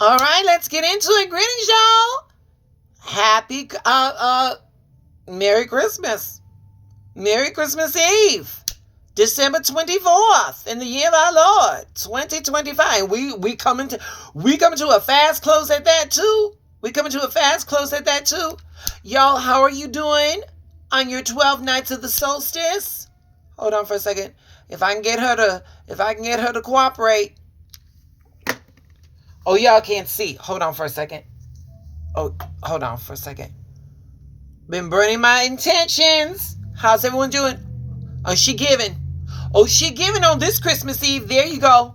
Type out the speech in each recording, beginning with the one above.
All right, let's get into it. Greetings, y'all. Happy Merry Christmas. Merry Christmas Eve. December 24th in the year of our Lord 2025. We coming to a fast close at that too. Y'all, how are you doing on your 12 nights of the solstice? Hold on for a second. If I can get her to cooperate. Oh, y'all can't see. Hold on for a second. Been burning my intentions. How's everyone doing? Oh, she giving on this Christmas Eve. There you go.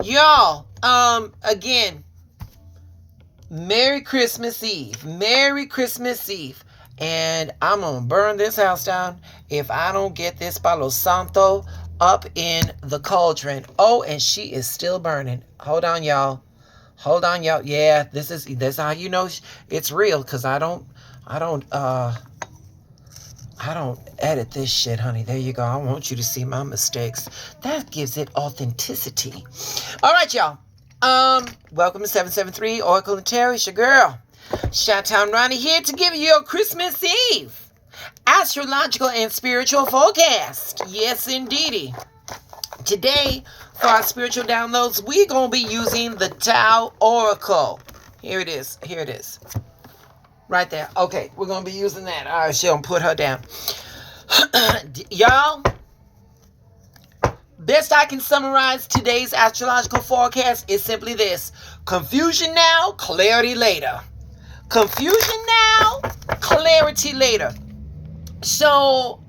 Y'all, again, Merry Christmas Eve. And I'm going to burn this house down if I don't get this Palo Santo up in the cauldron. Oh, and she is still burning. Hold on, y'all. Yeah, this is how you know it's real, because I don't edit this shit, honey. There you go. I want you to see my mistakes. That gives it authenticity. All right, y'all. Welcome to 773 Oracle and Terry. It's your girl, Chi-Town Ronnie, here to give you your Christmas Eve astrological and spiritual forecast. Yes, indeedy. Today, for our spiritual downloads, we're going to be using the Tao Oracle. Here it is. Right there. Okay, we're going to be using that. All right, she'll put her down. Y'all, best I can summarize today's astrological forecast is simply this. Confusion now, clarity later. Confusion now, clarity later. So,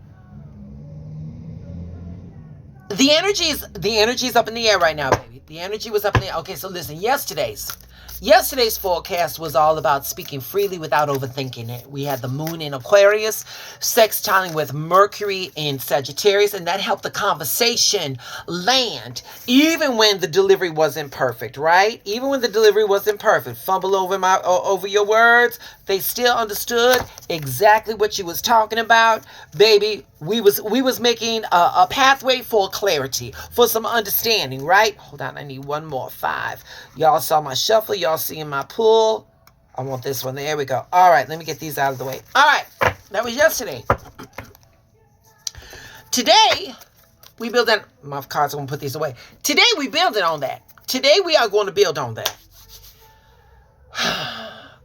the energy is up in the air right now, baby. The energy was up in the air. Okay, so listen, Yesterday's forecast was all about speaking freely without overthinking it. We had the moon in Aquarius, sextiling with Mercury in Sagittarius, and that helped the conversation land, even when the delivery wasn't perfect, right? Fumble over your words. They still understood exactly what you was talking about. Baby, we was making a pathway for clarity, for some understanding, right? Hold on, I need one more. 5. Y'all saw my shuffle. Y'all seeing my pull. I want this one. There we go. All right, let me get these out of the way. All right, that was yesterday. Today, we build on... My cards, I'm going to put these away. Today, we building on that. Today, we are going to build on that.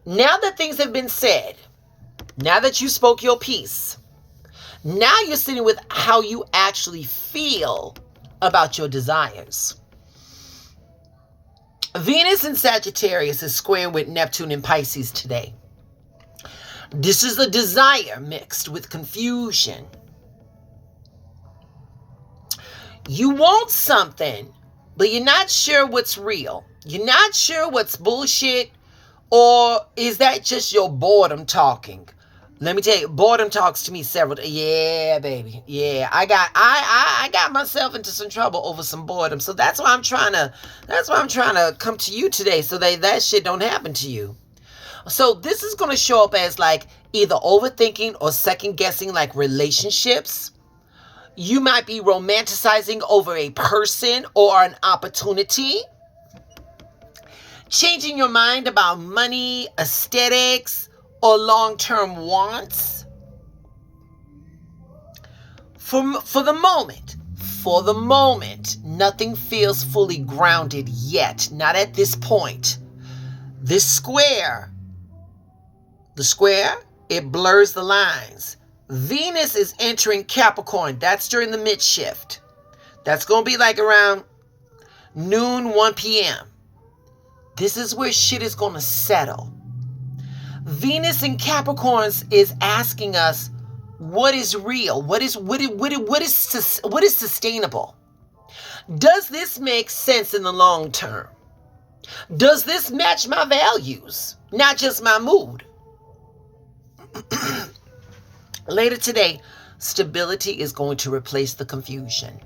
Now that things have been said, now that you spoke your piece, now you're sitting with how you actually feel about your desires. Venus in Sagittarius is squaring with Neptune in Pisces today. This is a desire mixed with confusion. You want something, but you're not sure what's real. You're not sure what's bullshit, or is that just your boredom talking? Let me tell you, boredom talks to me several. Yeah, baby. Yeah, I got myself into some trouble over some boredom. So that's why I'm trying to come to you today, so that shit don't happen to you. So this is going to show up as like either overthinking or second guessing, like relationships. You might be romanticizing over a person or an opportunity. Changing your mind about money, aesthetics, or long-term wants. For the moment, nothing feels fully grounded yet. Not at this point. The square, it blurs the lines. Venus is entering Capricorn. That's during the mid-shift. That's going to be like around noon, 1 p.m. This is where shit is going to settle. Venus in Capricorns is asking us, what is real? What is sustainable? Does this make sense in the long term? Does this match my values, not just my mood? Later today, stability is going to replace the confusion.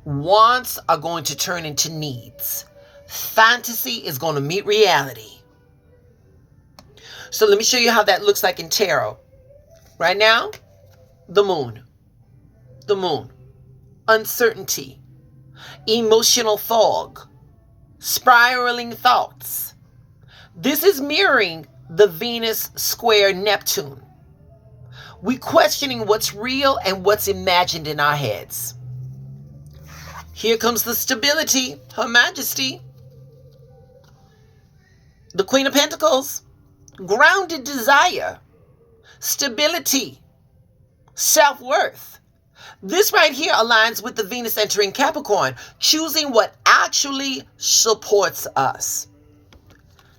Wants are going to turn into needs. Fantasy is going to meet reality. So let me show you how that looks like in tarot. Right now, the moon. Uncertainty. Emotional fog. spiraling thoughts. This is mirroring the Venus square Neptune. We questioning what's real and what's imagined in our heads. Here comes the stability, Her Majesty. The Queen of Pentacles. Grounded desire. Stability. Self-worth. This right here aligns with the Venus entering Capricorn, choosing what actually supports us.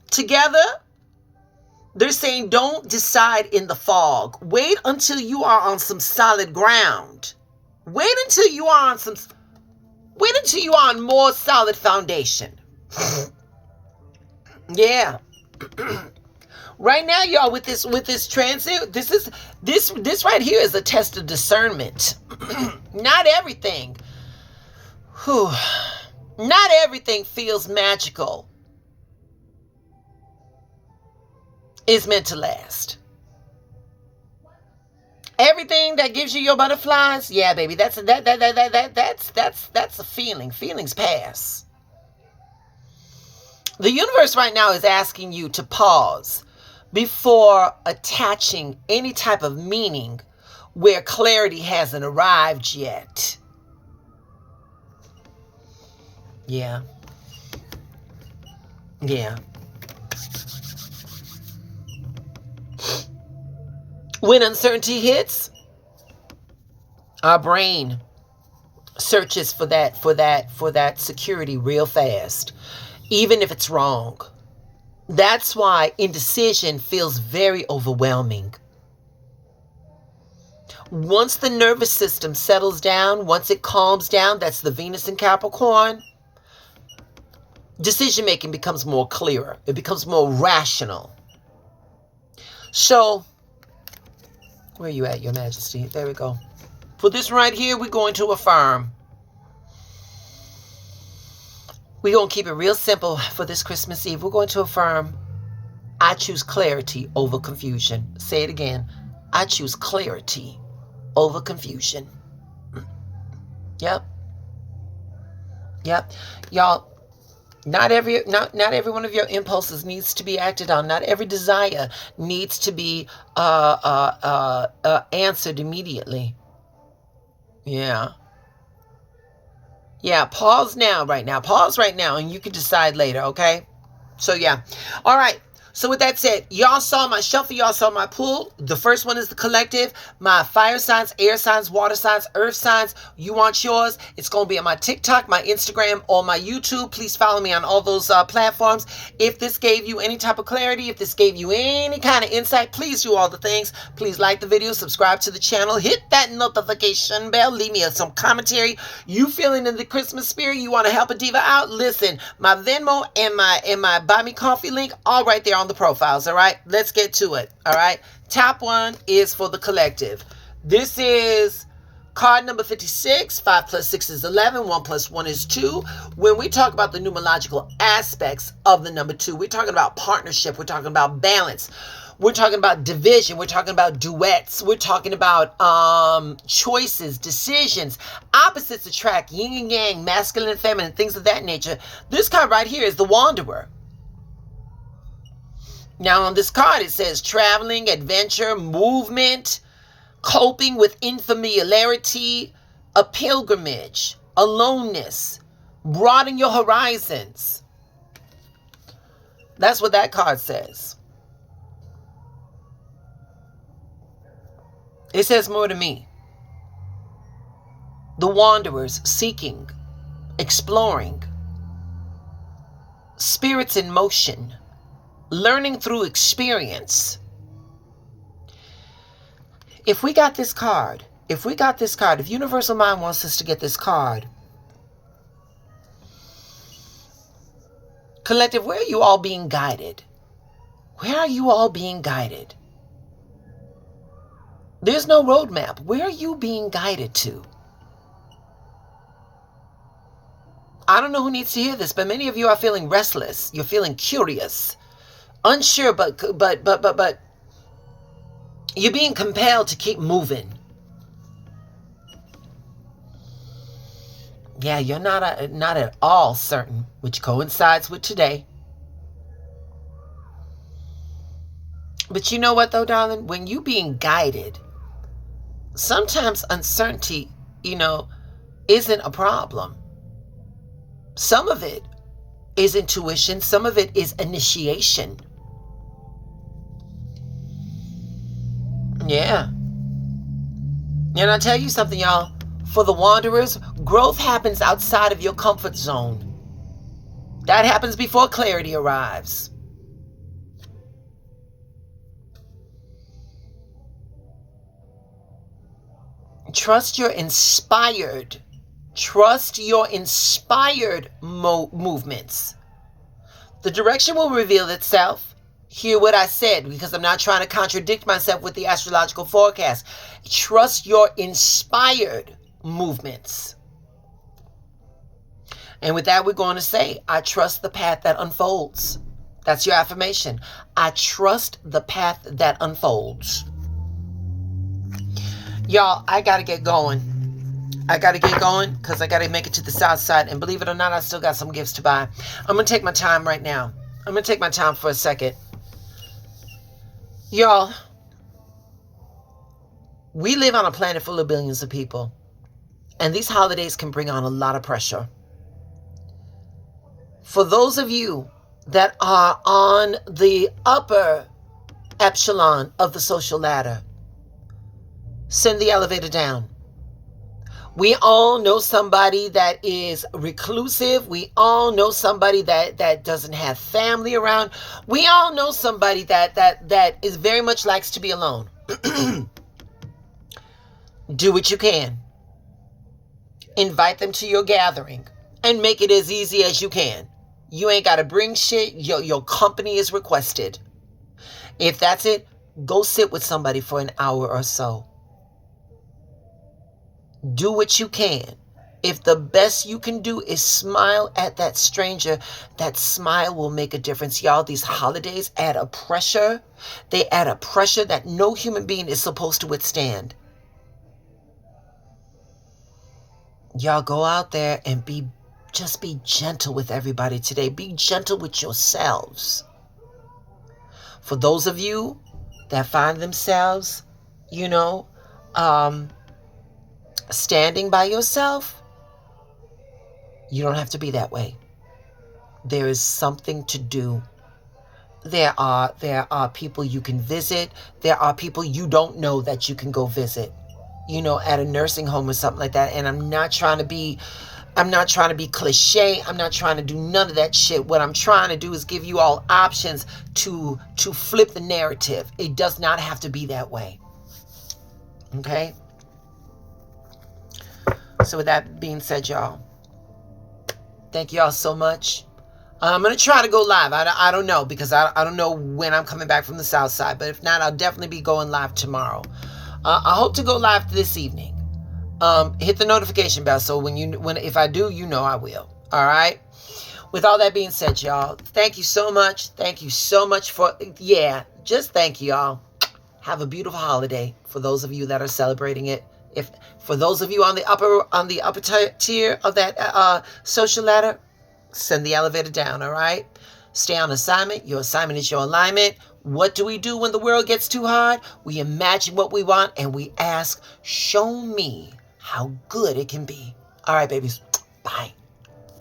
Together, they're saying don't decide in the fog. Wait until you are on some solid ground. Wait until you are on more solid foundation. Yeah. Right now, y'all, with this transit, this right here is a test of discernment. Not everything feels magical is meant to last. Everything that gives you your butterflies, yeah, baby, that's a feeling. Feelings pass. The universe right now is asking you to pause before attaching any type of meaning where clarity hasn't arrived yet. Yeah. Yeah. When uncertainty hits, our brain searches for that security real fast, even if it's wrong. That's why indecision feels very overwhelming. Once the nervous system settles down, once it calms down, that's the Venus in Capricorn, decision making becomes more clearer. It becomes more rational. So, where are you at, Your Majesty? There we go. For this right here, we're going to affirm. We're going to keep it real simple for this Christmas Eve. We're going to affirm, I choose clarity over confusion. Say it again. I choose clarity over confusion. Yep. Y'all, not every one of your impulses needs to be acted on. Not every desire needs to be answered immediately. Yeah. Yeah, pause right now, and you can decide later, okay? So, yeah. All right. So, with that said, y'all saw my shuffle, y'all saw my pool. The first one is the collective. My fire signs, air signs, water signs, earth signs. You want yours? It's going to be on my TikTok, my Instagram, or my YouTube. Please follow me on all those platforms. If this gave you any type of clarity, if this gave you any kind of insight, please do all the things. Please like the video, subscribe to the channel, hit that notification bell, leave me some commentary. You feeling in the Christmas spirit? You want to help a diva out? Listen, my Venmo and my Buy Me Coffee link, all right there on the profiles. All right, let's get to it. All right, top one is for the collective. This is card number 56. 5 plus 6 is 11. 1 plus 1 is 2. When we talk about the numerological aspects of the number 2, we're talking about partnership. We're talking about balance. We're talking about division. We're talking about duets. We're talking about choices, decisions. Opposites attract, yin and yang, masculine and feminine, things of that nature. This card right here is the Wanderer. Now on this card it says traveling, adventure, movement, coping with unfamiliarity, a pilgrimage, aloneness, broaden your horizons. That's what that card says. It says more to me. The wanderers seeking, exploring, spirits in motion, learning through experience. If we got this card, if Universal Mind wants us to get this card, collective, where are you all being guided? Where are you all being guided? There's no roadmap. Where are you being guided to? I don't know who needs to hear this, but many of you are feeling restless. You're feeling curious, unsure, but you're being compelled to keep moving. Yeah, you're not at all certain, which coincides with today. But you know what, though, darling? When you being guided, sometimes uncertainty, isn't a problem. Some of it is intuition. Some of it is initiation. Yeah. And I'll tell you something, y'all. For the wanderers, growth happens outside of your comfort zone. That happens before clarity arrives. Trust your inspired. Trust your inspired movements. The direction will reveal itself. Hear what I said, because I'm not trying to contradict myself with the astrological forecast. Trust your inspired movements. And with that, we're going to say, I trust the path that unfolds. That's your affirmation. I trust the path that unfolds. Y'all, I got to get going. Because I got to make it to the south side. And believe it or not, I still got some gifts to buy. I'm going to take my time right now. I'm going to take my time for a second. Y'all, we live on a planet full of billions of people. And these holidays can bring on a lot of pressure. For those of you that are on the upper echelon of the social ladder, send the elevator down. We all know somebody that is reclusive. We all know somebody that doesn't have family around. We all know somebody that is very much likes to be alone. Do what you can. Invite them to your gathering and make it as easy as you can. You ain't got to bring shit. Your company is requested. If that's it, go sit with somebody for an hour or so. Do what you can. If the best you can do is smile at that stranger, that smile will make a difference. Y'all, these holidays add a pressure. They add a pressure that no human being is supposed to withstand. Y'all go out there and just be gentle with everybody today. Be gentle with yourselves. For those of you that find themselves, standing by yourself, you don't have to be that way. There is something to do. There are people you can visit. There are people you don't know that you can go visit, at a nursing home or something like that. And I'm not trying to be cliche. I'm not trying to do none of that shit. What I'm trying to do is give you all options to flip the narrative. It does not have to be that way. Okay? So with that being said, y'all, thank y'all so much. I'm going to try to go live. I don't know, because I don't know when I'm coming back from the south side. But if not, I'll definitely be going live tomorrow. I hope to go live this evening. Hit the notification bell so if I do, I will. All right. With all that being said, y'all, thank you so much. Thank you so much just thank you, y'all. Have a beautiful holiday for those of you that are celebrating it. For those of you on the upper tier of that social ladder, send the elevator down. All right. Stay on assignment. Your assignment is your alignment. What do we do when the world gets too hard? We imagine what we want and we ask, show me how good it can be. All right, babies. Bye.